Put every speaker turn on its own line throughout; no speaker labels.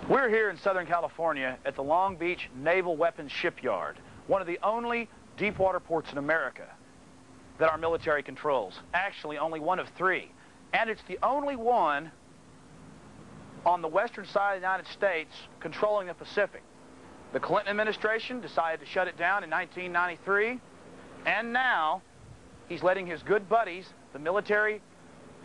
We're here in Southern California at the Long Beach Naval Weapons Shipyard, one of the only deep water ports in America that our military controls. Actually, only one of three. And it's the only one on the western side of the United States controlling the Pacific. The Clinton administration decided to shut it down in 1993, and now he's letting his good buddies, the military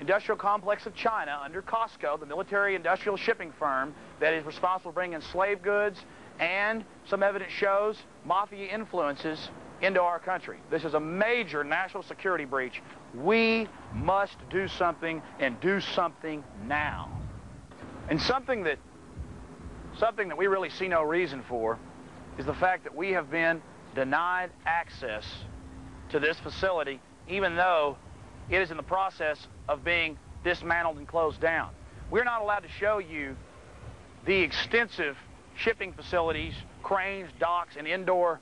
industrial complex of China, under COSCO, the military industrial shipping firm that is responsible for bringing slave goods and, some evidence shows, mafia influences into our country. This is a major national security breach. We must do something, and do something now. And something that we really see no reason for is the fact that we have been denied access to this facility, even though it is in the process of being dismantled and closed down. We're not allowed to show you the extensive shipping facilities, cranes, docks, and indoor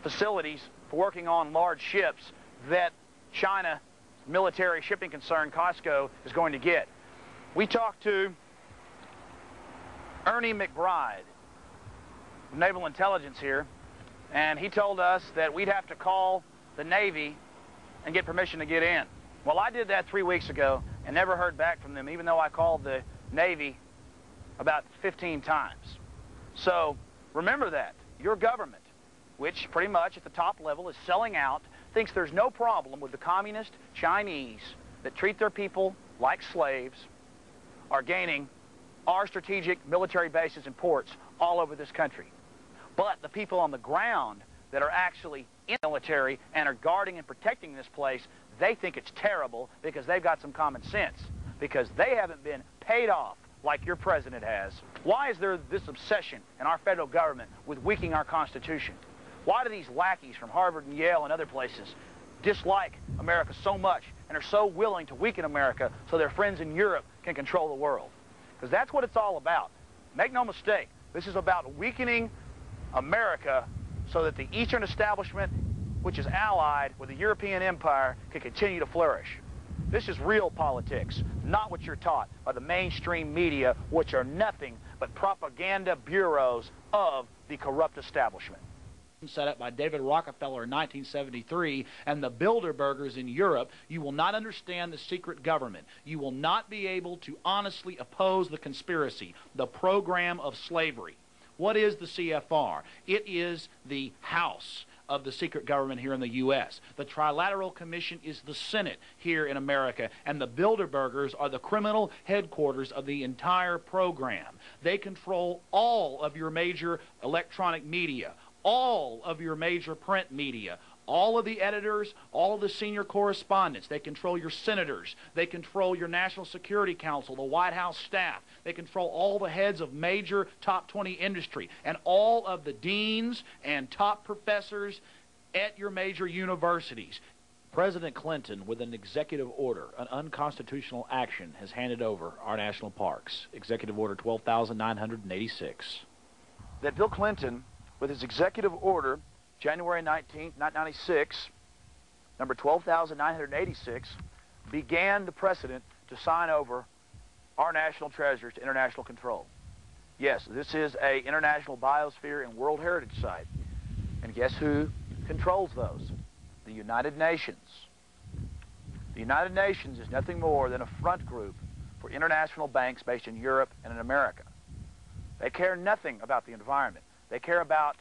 facilities for working on large ships that China military shipping concern COSCO is going to get. We talked to Ernie McBride from Naval Intelligence here, and he told us that we'd have to call the Navy and get permission to get in. Well, I did that 3 weeks ago and never heard back from them, even though I called the Navy about 15 times. So remember that. Your government, which pretty much at the top level is selling out, thinks there's no problem with the communist Chinese that treat their people like slaves, are gaining our strategic military bases and ports all over this country. But the people on the ground that are actually in the military and are guarding and protecting this place, they think it's terrible because they've got some common sense, because they haven't been paid off like your president has. Why is there this obsession in our federal government with weakening our Constitution? Why do these lackeys from Harvard and Yale and other places dislike America so much and are so willing to weaken America so their friends in Europe can control the world? Because that's what it's all about. Make no mistake, this is about weakening America so that the Eastern establishment, which is allied with the European empire, can continue to flourish. This is real politics, not what you're taught by the mainstream media, which are nothing but propaganda bureaus of the corrupt establishment.
Set up by David Rockefeller in 1973 and the Bilderbergers in Europe, you will not understand the secret government. You will not be able to honestly oppose the conspiracy, the program of slavery. What is the CFR? It is the house of the secret government here in the U.S. The Trilateral Commission is the Senate here in America, and the Bilderbergers are the criminal headquarters of the entire program. They control all of your major electronic media, all of your major print media, all of the editors, all of the senior correspondents. They control your senators. They control your National Security Council, the White House staff. They control all the heads of major top 20 industry and all of the deans and top professors at your major universities. President Clinton, with an executive order, an unconstitutional action, has handed over our national parks. Executive Order 12,986.
That Bill Clinton, with his executive order, January 19, 1996, number 12,986, began the precedent to sign over our national treasures to international control. Yes, this is an international biosphere and World Heritage Site. And guess who controls those? The United Nations. The United Nations is nothing more than a front group for international banks based in Europe and in America. They care nothing about the environment. They care about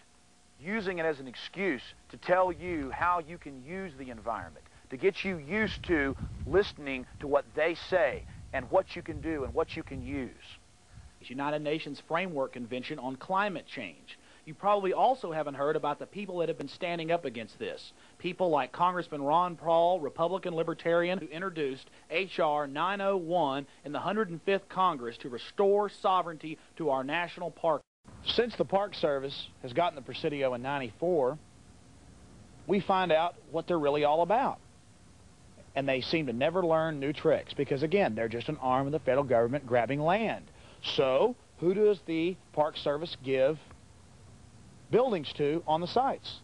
using it as an excuse to tell you how you can use the environment, to get you used to listening to what they say and what you can do and what you can use.
The United Nations Framework Convention on Climate Change. You probably also haven't heard about the people that have been standing up against this. People like Congressman Ron Paul, Republican Libertarian, who introduced H.R. 901 in the 105th Congress to restore sovereignty to our national park.
Since the Park Service has gotten the Presidio in '94, we find out what they're really all about. And they seem to never learn new tricks because, again, they're just an arm of the federal government grabbing land. So, who does the Park Service give buildings to on the sites?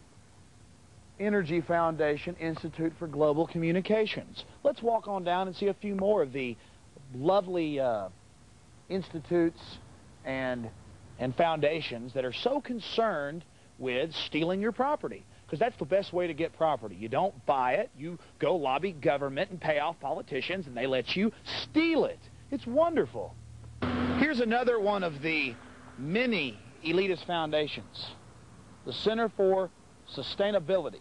Energy Foundation Institute for Global Communications. Let's walk on down and see a few more of the lovely institutes and
and foundations that are so concerned with stealing your property, because that's the best way to get property. You don't buy it. You go lobby government and pay off politicians, and they let you steal it. It's wonderful. Here's another one of the many elitist foundations, the Center for Sustainability.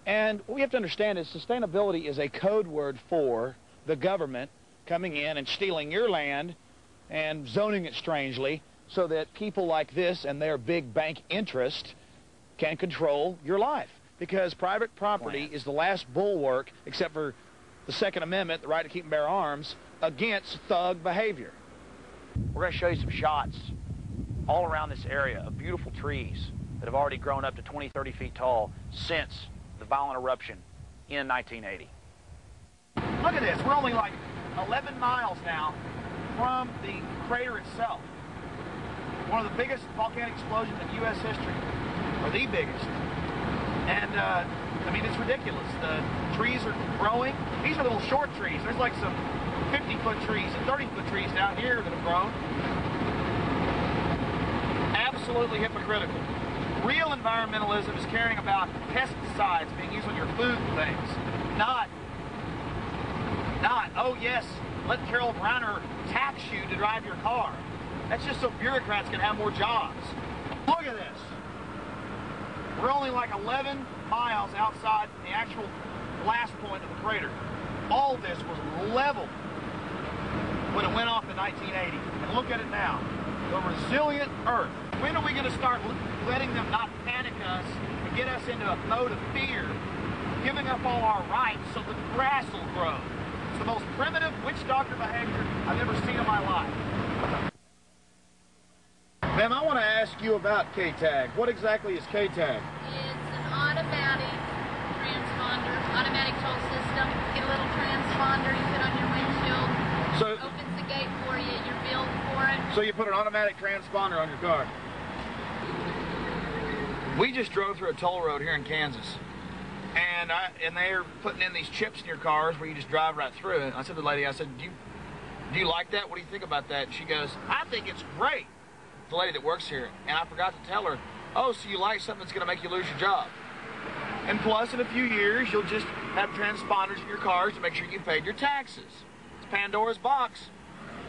And what we have to understand is sustainability is a code word for the government coming in and stealing your land and zoning it strangely so that people like this and their big bank interest can control your life. Because private property is the last bulwark, except for the Second Amendment, the right to keep and bear arms, against thug behavior.
We're going to show you some shots all around this area of beautiful trees that have already grown up to 20, 30 feet tall since the violent eruption in 1980. Look at this. We're only like 11 miles now from the crater itself. One of the biggest volcanic explosions in U.S. history, or the biggest. And, I mean, it's ridiculous. The trees are growing. These are little short trees. There's like some 50-foot trees and 30-foot trees down here that have grown. Absolutely hypocritical. Real environmentalism is caring about pesticides being used on your food and things. Not, oh yes, let Carol Browner tax you to drive your car. That's just so bureaucrats can have more jobs. Look at this. We're only like 11 miles outside the actual blast point of the crater. All this was level when it went off in 1980. And look at it now. The resilient Earth. When are we going to start letting them not panic us and get us into a mode of fear, giving up all our rights so the grass will grow? It's the most primitive witch doctor behavior I've ever seen in my life.
Ma'am, I want to ask you about K-Tag. What exactly is K-Tag?
It's an automatic transponder, automatic toll system. Get a little transponder you put on your windshield.
So,
opens the gate for you, you're billed for it.
So you put an automatic transponder on your car.
We just drove through a toll road here in Kansas, and they're putting in these chips in your cars where you just drive right through it. I said to the lady, I said, do you like that? What do you think about that? And she goes, I think it's great. The lady that works here, and I forgot to tell her, oh, so you like something that's going to make you lose your job. And plus, in a few years, you'll just have transponders in your cars to make sure you paid your taxes. It's Pandora's box.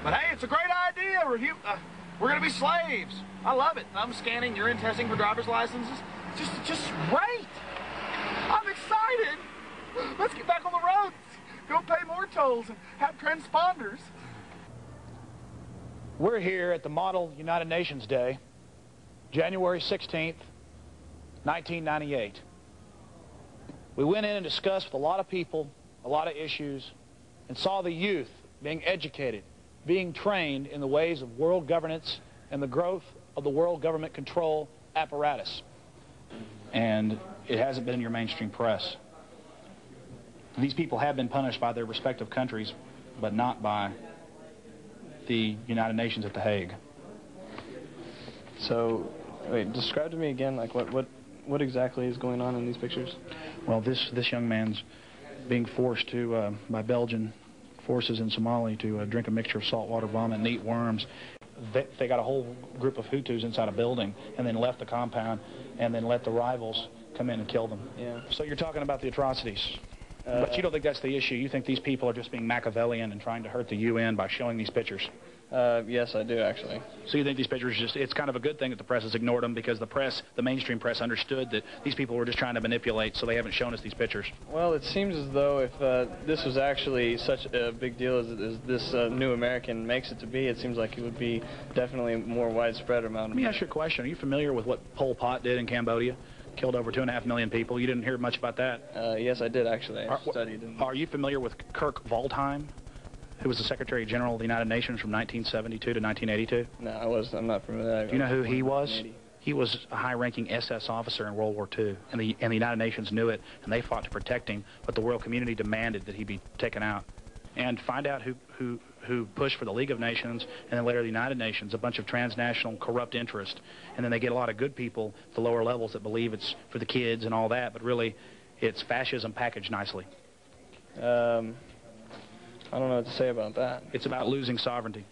But hey, it's a great idea. We're going to be slaves. I love it. I'm scanning, urine testing for driver's licenses. Just great. I'm excited. Let's get back on the road. Go pay more tolls and have transponders.
We're here at the Model United Nations Day, January 16th, 1998. We went in and discussed with a lot of people, a lot of issues, and saw the youth being educated, being trained in the ways of world governance and the growth of the world government control apparatus. And it hasn't been in your mainstream press. These people have been punished by their respective countries, but not by the United Nations at The Hague.
So, wait, describe to me again, like what exactly is going on in these pictures?
Well, this young man's being forced to, by Belgian forces in Somalia, to drink a mixture of saltwater vomit and eat worms. They got a whole group of Hutus inside a building and then left the compound and then let the rivals come in and kill them.
Yeah.
So you're talking about the atrocities. But you don't think that's the issue. You think these people are just being Machiavellian and trying to hurt the UN by showing these pictures.
Yes, I do, actually.
So you think these pictures it's kind of a good thing that the press has ignored them, because the mainstream press understood that these people were just trying to manipulate, so they haven't shown us these pictures.
Well, it seems as though if this was actually such a big deal as this new American makes it to be, it seems like it would be definitely a more widespread amount.
Let me ask you a question. Are you familiar with what Pol Pot did in Cambodia? Killed over 2.5 million people. You didn't hear much about that?
Yes, I did, actually. I studied.
Are you familiar with Kirk Waldheim, who was the Secretary General of the United Nations from 1972 to 1982?
No, I'm not familiar.
Do you know who he was? He was a high-ranking SS officer in World War II, and the United Nations knew it, and they fought to protect him, but the world community demanded that he be taken out. And find out who pushed for the League of Nations and then later the United Nations, a bunch of transnational corrupt interest. And then they get a lot of good people at the lower levels that believe it's for the kids and all that, but really it's fascism packaged nicely.
I don't know what to say about that.
It's about losing sovereignty.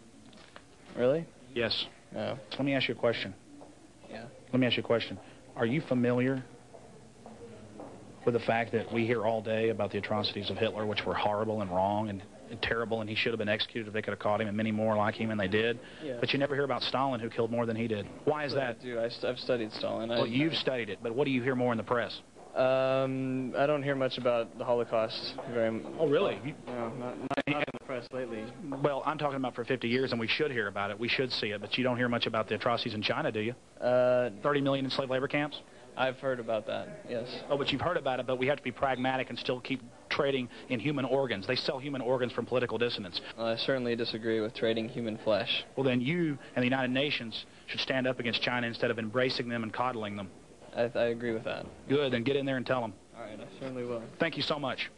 Really?
Yes. Let me ask you a question.
Yeah.
Let me ask you a question. Are you familiar with the fact that we hear all day about the atrocities of Hitler, which were horrible and wrong and terrible, and he should have been executed if they could have caught him, and many more like him, and they did?
Yeah.
But you never hear about Stalin, who killed more than he did. Why is that?
Dude, I've studied Stalin.
Well, you've studied it, but what do you hear more in the press?
I don't hear much about the Holocaust very much.
Oh, really?
No, not in the press lately.
Well, I'm talking about for 50 years, and we should hear about it. We should see it, but you don't hear much about the atrocities in China, do you? 30 million enslaved labor camps?
I've heard about that, yes.
Oh, but you've heard about it, but we have to be pragmatic and still keep trading in human organs. They sell human organs from political dissonance.
I certainly disagree with trading human flesh.
Well, then you and the United Nations should stand up against China instead of embracing them and coddling them.
I agree with that.
Good, then get in there and tell them.
All right, I certainly will.
Thank you so much.